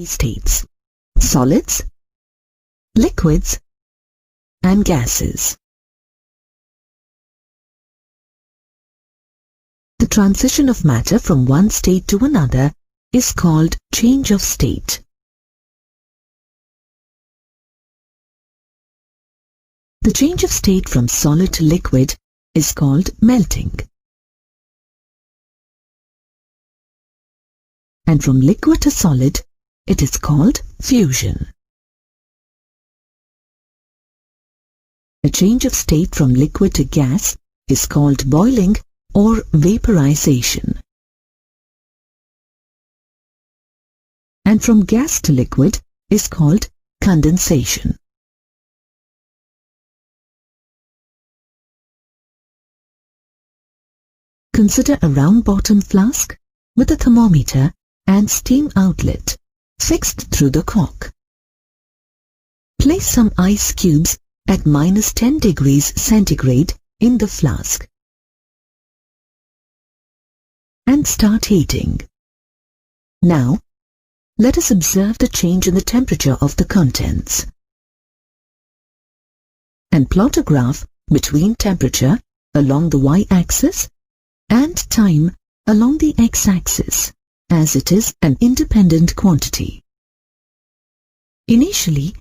states: solids, liquids, and gases. The transition of matter from one state to another is called change of state. The change of state from solid to liquid is called melting. And from liquid to solid, it is called fusion. A change of state from liquid to gas is called boiling or vaporization. And from gas to liquid is called condensation. Consider a round-bottom flask with a thermometer and steam outlet fixed through the cork. Place some ice cubes at -10 degrees centigrade in the flask and start heating. Now, let us observe the change in the temperature of the contents and plot a graph between temperature along the y-axis and time along the x-axis, as it is an independent quantity. Initially,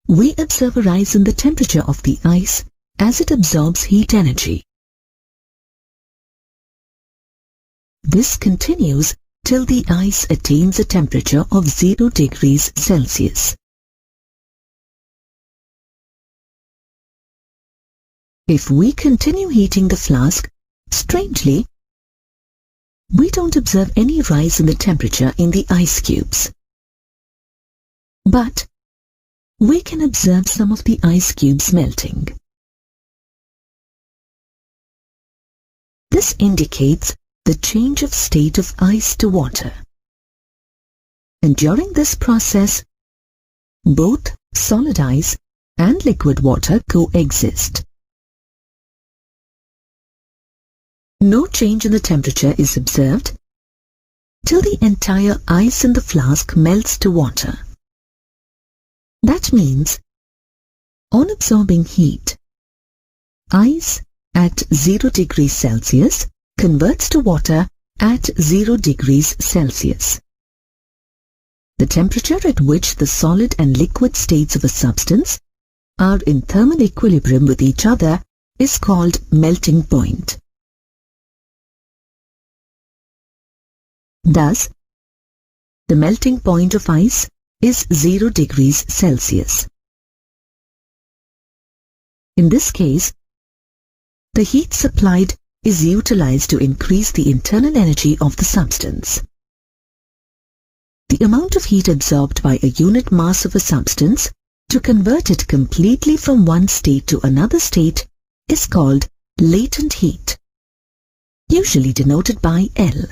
we observe a rise in the temperature of the ice as it absorbs heat energy. This continues till the ice attains a temperature of 0 degrees Celsius. If we continue heating the flask, strangely, we don't observe any rise in the temperature in the ice cubes. But we can observe some of the ice cubes melting. This indicates the change of state of ice to water. And during this process, both solid ice and liquid water coexist. No change in the temperature is observed till the entire ice in the flask melts to water. That means, on absorbing heat, ice at 0 degrees Celsius converts to water at 0 degrees Celsius. The temperature at which the solid and liquid states of a substance are in thermal equilibrium with each other is called melting point. Thus, the melting point of ice is 0 degrees Celsius. In this case, the heat supplied is utilized to increase the internal energy of the substance. The amount of heat absorbed by a unit mass of a substance to convert it completely from one state to another state is called latent heat, usually denoted by L.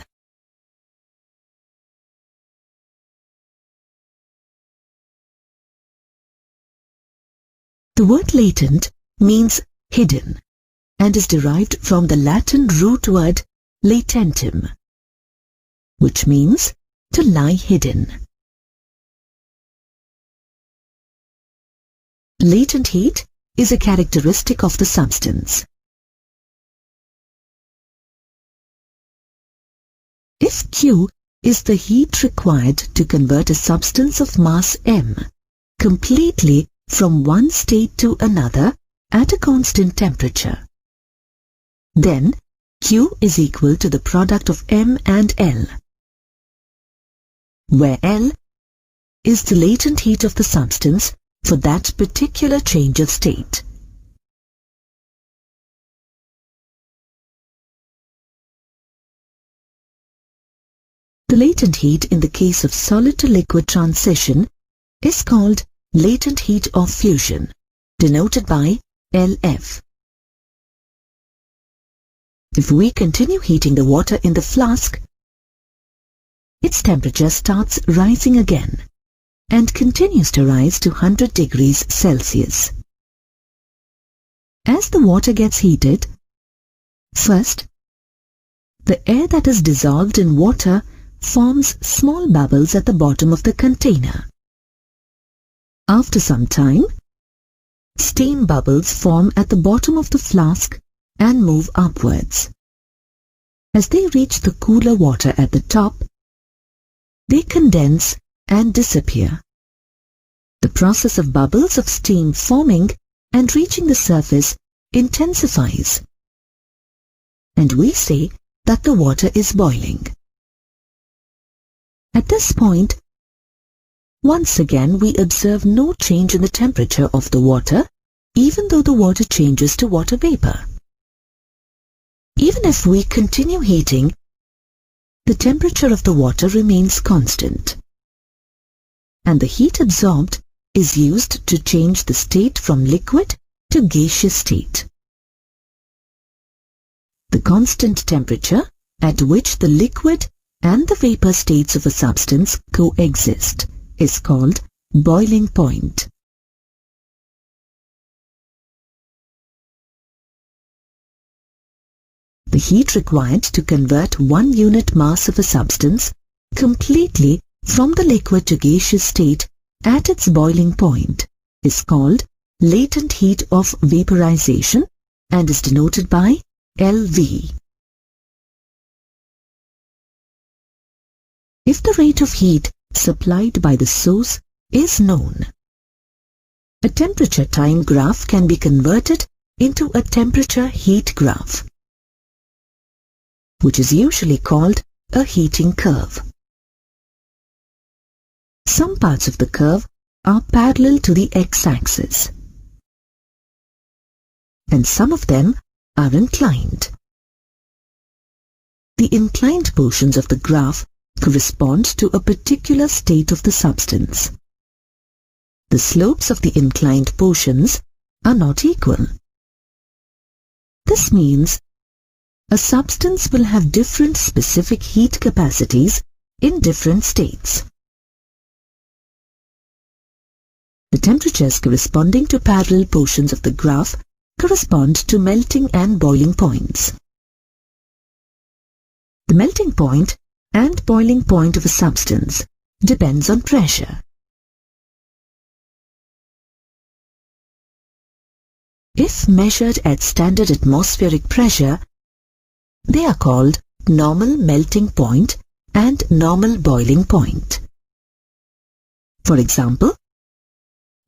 The word latent means hidden and is derived from the Latin root word latentum, which means to lie hidden. Latent heat is a characteristic of the substance. If Q is the heat required to convert a substance of mass m completely from one state to another at a constant temperature, then Q is equal to the product of M and L, where L is the latent heat of the substance for that particular change of state. The latent heat in the case of solid to liquid transition is called latent heat of fusion, denoted by LF. If we continue heating the water in the flask, its temperature starts rising again and continues to rise to 100 degrees Celsius. As the water gets heated, first, the air that is dissolved in water forms small bubbles at the bottom of the container. After some time, steam bubbles form at the bottom of the flask and move upwards. As they reach the cooler water at the top, they condense and disappear. The process of bubbles of steam forming and reaching the surface intensifies, and we say that the water is boiling. At this point, once again we observe no change in the temperature of the water, even though the water changes to water vapor. Even if we continue heating, the temperature of the water remains constant, and the heat absorbed is used to change the state from liquid to gaseous state. The constant temperature at which the liquid and the vapor states of a substance coexist is called boiling point. The heat required to convert 1 unit mass of a substance completely from the liquid to gaseous state at its boiling point is called latent heat of vaporization and is denoted by LV. If the rate of heat supplied by the source is known, a temperature time graph can be converted into a temperature heat graph, which is usually called a heating curve. Some parts of the curve are parallel to the x-axis, and some of them are inclined. The inclined portions of the graph correspond to a particular state of the substance. The slopes of the inclined portions are not equal. This means a substance will have different specific heat capacities in different states. The temperatures corresponding to parallel portions of the graph correspond to melting and boiling points. The melting point and boiling point of a substance depends on pressure. If measured at standard atmospheric pressure, they are called normal melting point and normal boiling point. For example,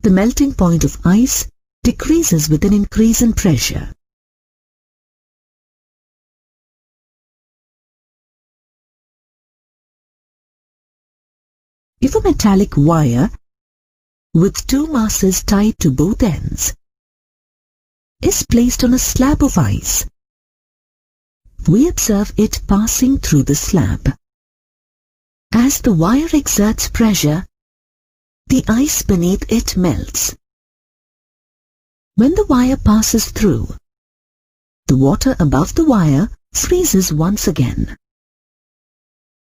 the melting point of ice decreases with an increase in pressure. If a metallic wire with 2 masses tied to both ends is placed on a slab of ice, we observe it passing through the slab. As the wire exerts pressure, the ice beneath it melts. When the wire passes through, the water above the wire freezes once again.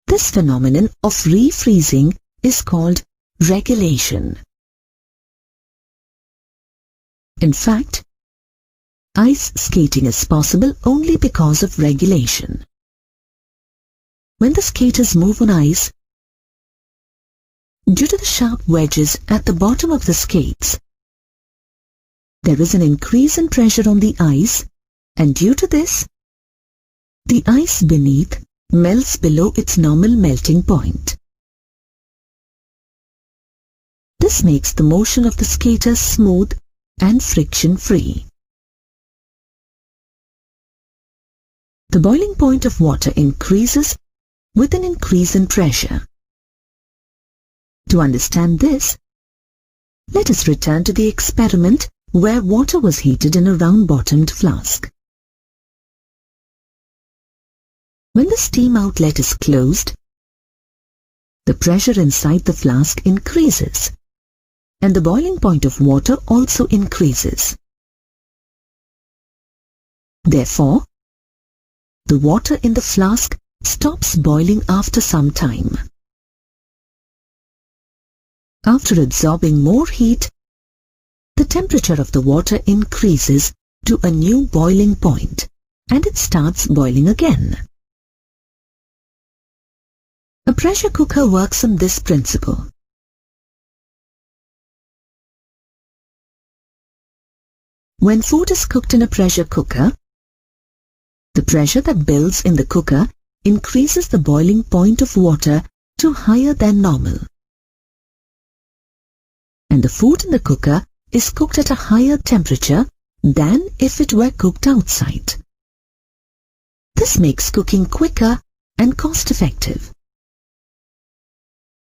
This phenomenon of refreezing is called regulation. In fact, ice skating is possible only because of regulation. When the skaters move on ice, due to the sharp wedges at the bottom of the skates, there is an increase in pressure on the ice, and due to this, the ice beneath melts below its normal melting point. This makes the motion of the skaters smooth and friction-free. The boiling point of water increases with an increase in pressure. To understand this, let us return to the experiment where water was heated in a round-bottomed flask. When the steam outlet is closed, the pressure inside the flask increases, and the boiling point of water also increases. Therefore, the water in the flask stops boiling after some time. After absorbing more heat, the temperature of the water increases to a new boiling point, and it starts boiling again. A pressure cooker works on this principle. When food is cooked in a pressure cooker, the pressure that builds in the cooker increases the boiling point of water to higher than normal. And the food in the cooker is cooked at a higher temperature than if it were cooked outside. This makes cooking quicker and cost-effective.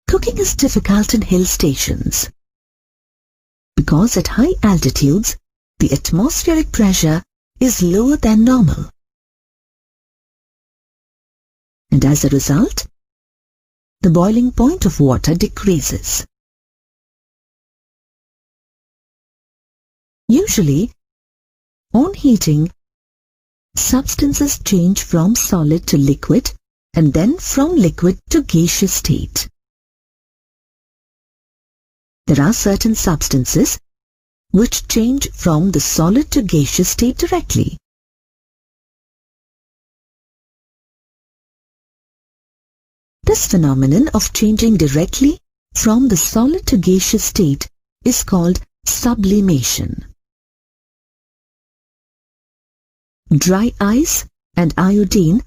Cooking is difficult in hill stations because at high altitudes, the atmospheric pressure is lower than normal. And as a result, the boiling point of water decreases. Usually, on heating, substances change from solid to liquid and then from liquid to gaseous state. There are certain substances which change from the solid to gaseous state directly. This phenomenon of changing directly from the solid to gaseous state is called sublimation. Dry ice and iodine